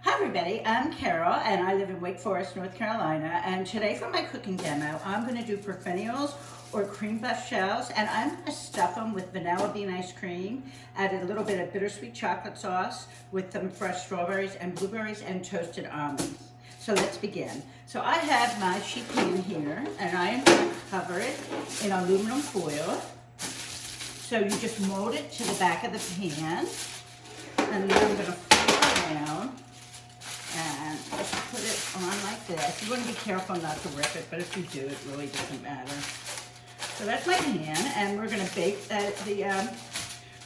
Hi everybody, I'm Carol and I live in Wake Forest, North Carolina, and today for my cooking demo I'm going to do profiteroles or cream puff shells, and I'm going to stuff them with vanilla bean ice cream, add a little bit of bittersweet chocolate sauce with some fresh strawberries and blueberries and toasted almonds. So let's begin. So I have my sheet pan here and I am going to cover it in aluminum foil. So you just mold it to the back of the pan, and then I'm going to flip it around and just put it on like this. You want to be careful not to rip it, but if you do, it really doesn't matter. So that's my pan, and we're going to bake the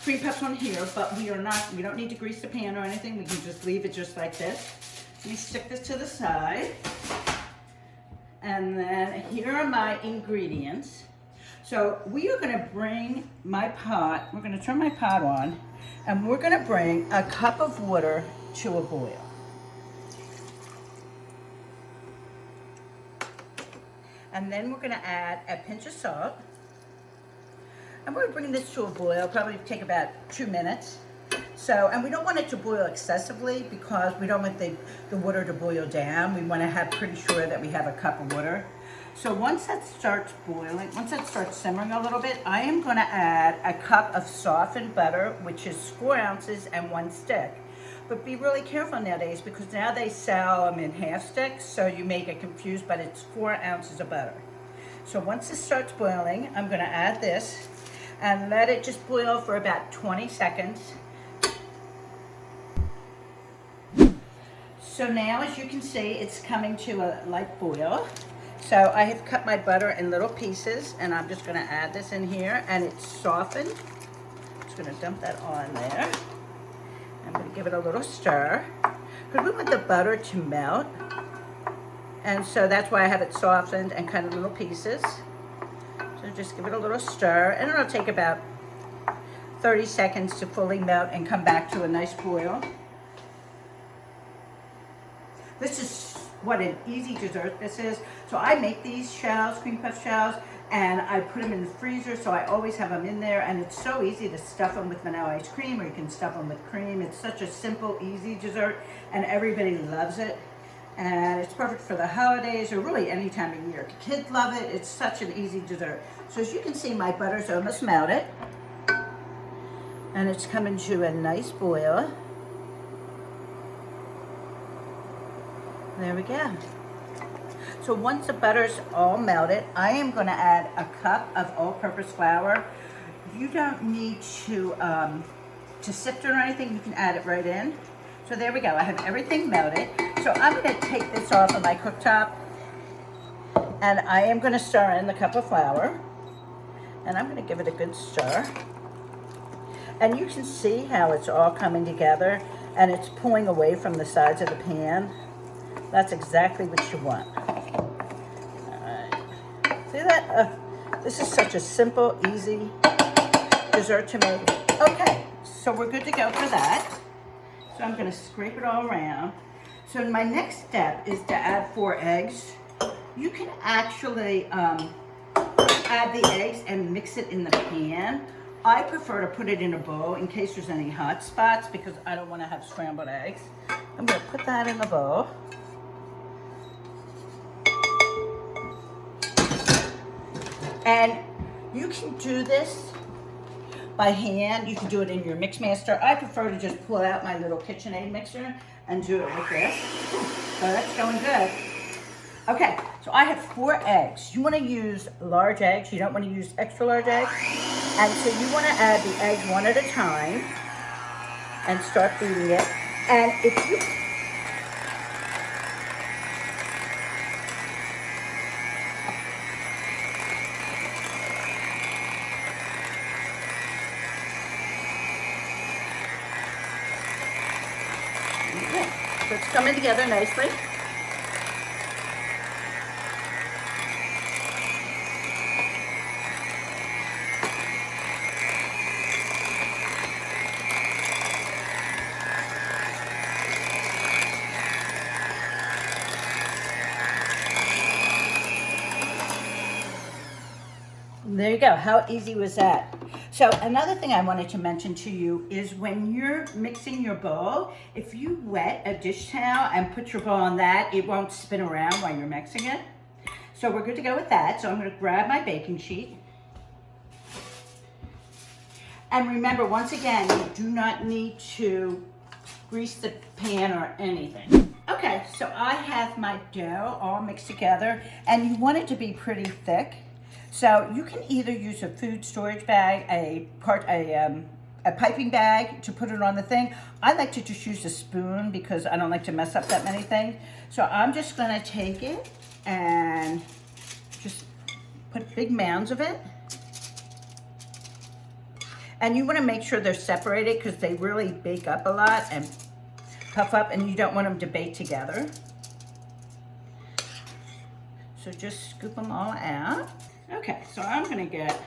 cream puffs on here, but we don't need to grease the pan or anything. We can just leave it just like this. Let me stick this to the side. And then here are my ingredients. So we are going to bring my pot, we're going to turn my pot on, and we're going to bring a cup of water to a boil. And then we're going to add a pinch of salt. I'm going to bring this to a boil, probably take about 2 minutes. So, and we don't want it to boil excessively because we don't want the water to boil down. We want to have pretty sure that we have a cup of water. So once that starts boiling, once that starts simmering a little bit, I am going to add a cup of softened butter, which is 4 ounces and 1 stick. But be really careful nowadays because now they sell them in half sticks, so you may get confused, but it's 4 ounces of butter. So once this starts boiling, I'm going to add this and let it just boil for about 20 seconds. So now, as you can see, it's coming to a light boil. So I have cut my butter in little pieces, and I'm just going to add this in here, and it's softened. Just going to dump that on there. I'm going to give it a little stir because we want the butter to melt, and so that's why I have it softened and cut in little pieces. So just give it a little stir, and it'll take about 30 seconds to fully melt and come back to a nice boil. This is what an easy dessert this is. So I make these shells, cream puff shells, and I put them in the freezer, so I always have them in there, and it's so easy to stuff them with vanilla ice cream, or you can stuff them with cream. It's such a simple, easy dessert, and everybody loves it. And it's perfect for the holidays, or really any time of year. Kids love it. It's such an easy dessert. So as you can see, my butter's almost melted, and it's coming to a nice boil. There we go. So once the butter's all melted, I am going to add a cup of all-purpose flour. You don't need to sift it or anything. You can add it right in. So there we go. I have everything melted. So I'm going to take this off of my cooktop, and I am going to stir in the cup of flour, and I'm going to give it a good stir. And you can see how it's all coming together, and it's pulling away from the sides of the pan. That's exactly what you want. All right. See that? This is such a simple, easy dessert to make. Okay, so we're good to go for that. So I'm going to scrape it all around. So my next step is to add 4 eggs. You can actually add the eggs and mix it in the pan. I prefer to put it in a bowl in case there's any hot spots because I don't want to have scrambled eggs. I'm going to put that in the bowl. And you can do this by hand. You can do it in your mix master. I prefer to just pull out my little KitchenAid mixer and do it with this. So that's going good. Okay, so I have 4 eggs. You want to use large eggs. You don't want to use extra large eggs. And so you want to add the eggs one at a time and start beating it. And if you So it's coming together nicely. There you go. How easy was that? So another thing I wanted to mention to you is when you're mixing your bowl, if you wet a dish towel and put your bowl on that, it won't spin around while you're mixing it. So we're good to go with that. So I'm going to grab my baking sheet. And remember, once again, you do not need to grease the pan or anything. Okay, so I have my dough all mixed together, and you want it to be pretty thick. So you can either use a food storage bag, a piping bag to put it on the thing. I like to just use a spoon because I don't like to mess up that many things. So I'm just gonna take it and just put big mounds of it. And you wanna make sure they're separated because they really bake up a lot and puff up, and you don't want them to bake together. So just scoop them all out. Okay, so I'm gonna get,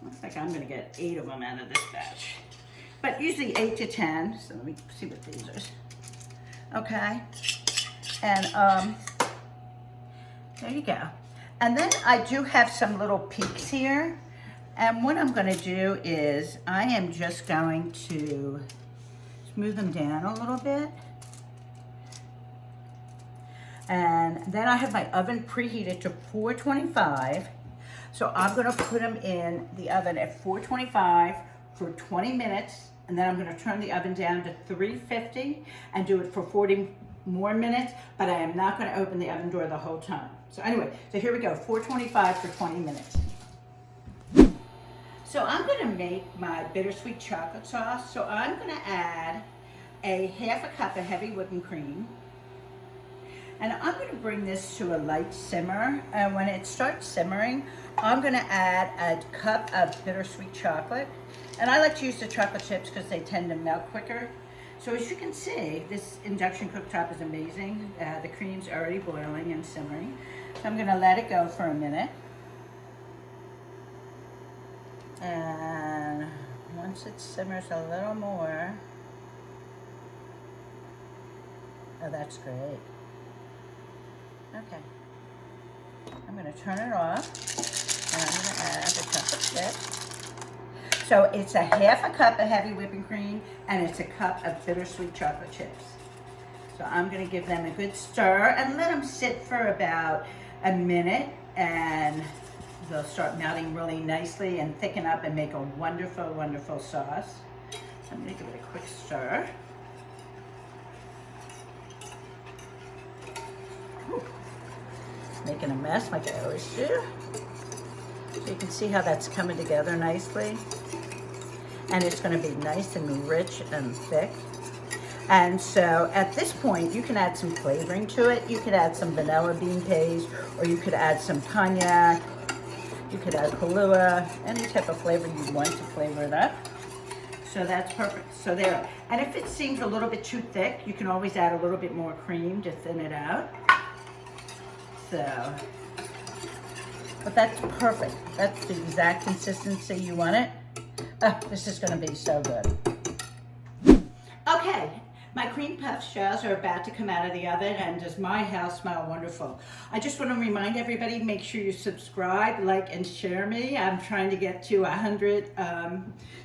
looks like I'm gonna get 8 of them out of this batch. But usually 8 to 10, so let me see what these are. Okay, and there you go. And then I do have some little peaks here. And what I'm gonna do is I am just going to smooth them down a little bit. And then I have my oven preheated to 425. So I'm gonna put them in the oven at 425 for 20 minutes. And then I'm gonna turn the oven down to 350 and do it for 40 more minutes, but I am not gonna open the oven door the whole time. So anyway, so here we go, 425 for 20 minutes. So I'm gonna make my bittersweet chocolate sauce. So I'm gonna add a half a cup of heavy whipping cream. And I'm gonna bring this to a light simmer. And when it starts simmering, I'm gonna add a cup of bittersweet chocolate. And I like to use the chocolate chips because they tend to melt quicker. So as you can see, this induction cooktop is amazing. The cream's already boiling and simmering. So I'm gonna let it go for a minute. And once it simmers a little more, oh, that's great. Okay, I'm gonna turn it off, and I'm gonna add the chocolate chip. So it's a half a cup of heavy whipping cream, and it's a cup of bittersweet chocolate chips. So I'm gonna give them a good stir and let them sit for about a minute, and they'll start melting really nicely and thicken up and make a wonderful, wonderful sauce. I'm gonna give it a quick stir. Ooh. Making a mess like I always do. So you can see how that's coming together nicely. And it's gonna be nice and rich and thick. And so at this point, you can add some flavoring to it. You could add some vanilla bean paste, or you could add some cognac. You could add Kahlua, any type of flavor you want to flavor it up. So that's perfect. So there. And if it seems a little bit too thick, you can always add a little bit more cream to thin it out. So, but that's perfect. That's the exact consistency you want it. Oh, this is gonna be so good. Okay, my cream puff shells are about to come out of the oven, and does my house smell wonderful. I just want to remind everybody, make sure you subscribe, like, and share me. I'm trying to get to 100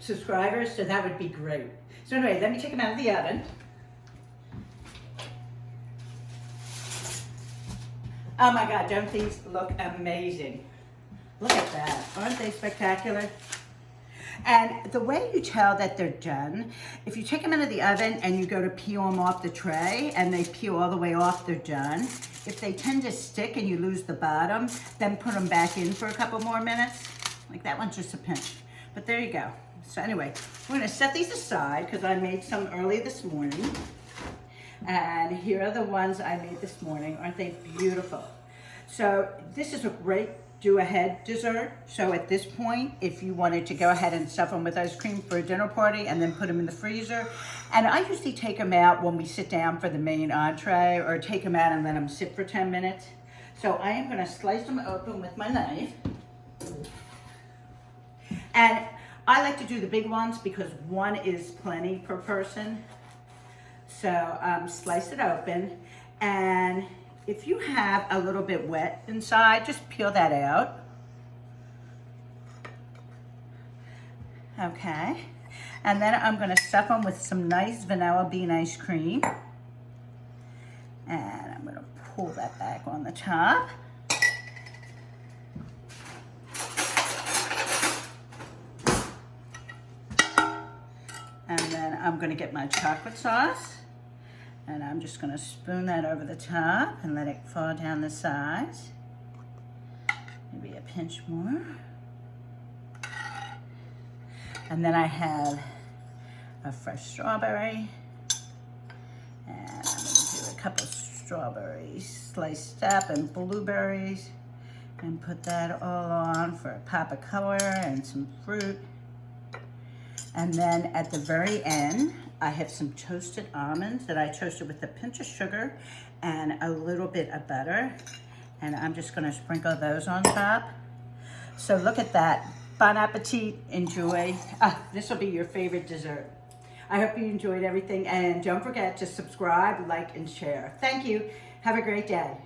subscribers, so that would be great. So anyway, let me take them out of the oven. Oh my God, don't these look amazing? Look at that, aren't they spectacular? And the way you tell that they're done, if you take them out of the oven and you go to peel them off the tray and they peel all the way off, they're done. If they tend to stick and you lose the bottom, then put them back in for a couple more minutes. Like that one's just a pinch, but there you go. So anyway, we're gonna set these aside because I made some early this morning. And here are the ones I made this morning. Aren't they beautiful? So this is a great do-ahead dessert. So at this point, if you wanted to go ahead and stuff them with ice cream for a dinner party and then put them in the freezer. And I usually take them out when we sit down for the main entree, or take them out and let them sit for 10 minutes. So I am gonna slice them open with my knife. And I like to do the big ones because one is plenty per person. So slice it open, and if you have a little bit wet inside, just peel that out. Okay. And then I'm going to stuff them with some nice vanilla bean ice cream. And I'm going to pull that back on the top. And then I'm going to get my chocolate sauce. And I'm just going to spoon that over the top and let it fall down the sides. Maybe a pinch more. And then I have a fresh strawberry. And I'm going to do a couple strawberries sliced up and blueberries. And put that all on for a pop of color and some fruit. And then at the very end, I have some toasted almonds that I toasted with a pinch of sugar and a little bit of butter. And I'm just gonna sprinkle those on top. So look at that. Bon appetit, enjoy. This will be your favorite dessert. I hope you enjoyed everything, and don't forget to subscribe, like, and share. Thank you. Have a great day.